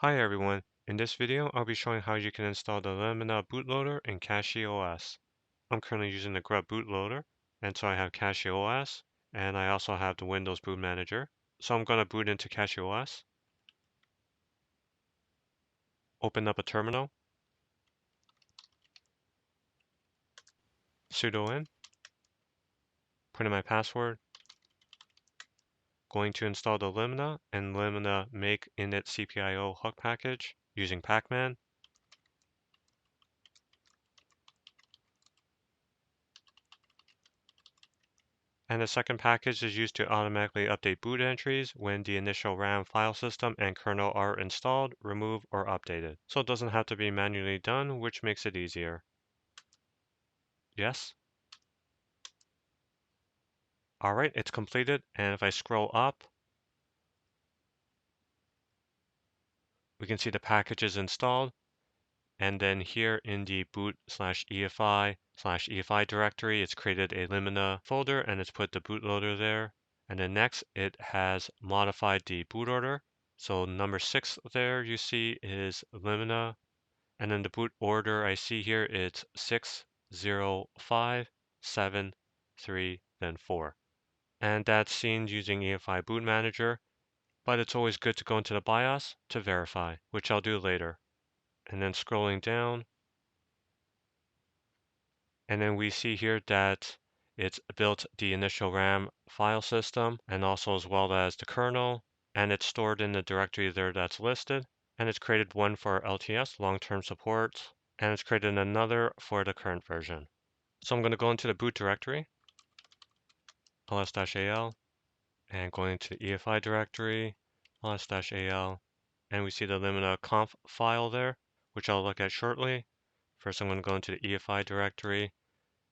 Hi everyone, in this video I'll be showing how you can install the Limine Bootloader in CachyOS. I'm currently using the Grub bootloader, and so I have CachyOS, and I also have the Windows Boot Manager. So I'm going to boot into CachyOS, open up a terminal, sudo in, put in my password, going to install the Limine and Limine make init CPIO hook package using pacman. And the second package is used to automatically update boot entries when the initial RAM file system and kernel are installed, removed, or updated. So it doesn't have to be manually done, which makes it easier. Yes. All right, it's completed. And if I scroll up, we can see the package is installed. And then here in the boot/EFI/EFI directory, it's created a Limine folder and it's put the bootloader there. And then next, it has modified the boot order. So number 6 there you see is Limine. And then the boot order I see here, it's 6, 0, 5, 7, 3, then 4. And that's seen using EFI Boot Manager, but it's always good to go into the BIOS to verify, which I'll do later. And then scrolling down, and then we see here that it's built the initial RAM file system and also as well as the kernel, and it's stored in the directory there that's listed. And it's created one for LTS, long-term support, and it's created another for the current version. So I'm going to go into the boot directory, ls-al, and going into the EFI directory, ls-al, and we see the limina conf file there, which I'll look at shortly. First, I'm going to go into the EFI directory,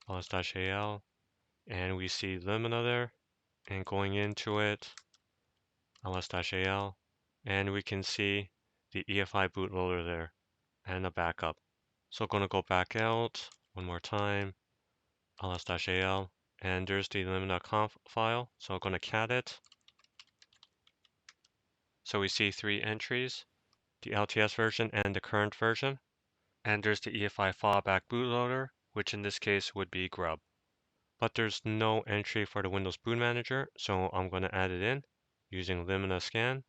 ls-al, and we see limina there, and going into it, ls-al, and we can see the EFI bootloader there, and a backup. So I'm going to go back out one more time, ls-al, and there's the limina.conf file. So I'm going to cat it. So we see 3 entries, the LTS version and the current version. And there's the EFI fallback bootloader, which in this case would be grub. But there's no entry for the Windows Boot Manager, so I'm going to add it in using limina scan.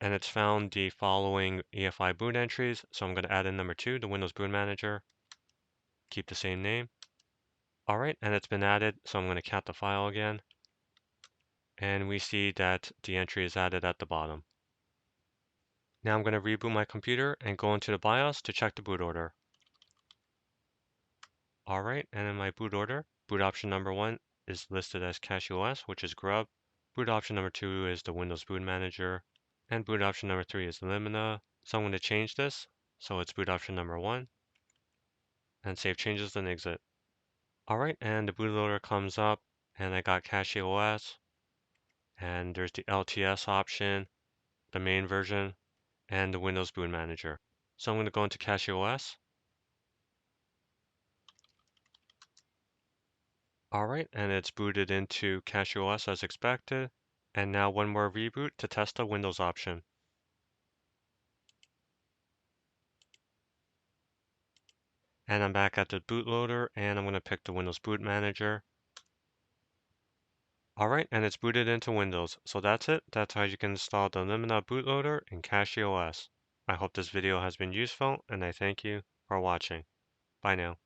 And it's found the following EFI boot entries, so I'm going to add in number 2, the Windows Boot Manager, keep the same name. All right, and it's been added, so I'm going to cat the file again. And we see that the entry is added at the bottom. Now I'm going to reboot my computer and go into the BIOS to check the boot order. All right, and in my boot order, boot option number 1 is listed as CachyOS, which is grub. Boot option number 2 is the Windows Boot Manager. And boot option number 3 is Limina. So I'm going to change this, so it's boot option number 1. And save changes, then exit. All right, and the bootloader comes up, and I got CachyOS. And there's the LTS option, the main version, and the Windows Boot Manager. So I'm going to go into CachyOS. All right, and it's booted into CachyOS as expected. And now one more reboot to test the Windows option. And I'm back at the bootloader, and I'm going to pick the Windows Boot Manager. All right, and it's booted into Windows. So that's it. That's how you can install the Limina bootloader in CachyOS. I hope this video has been useful, and I thank you for watching. Bye now.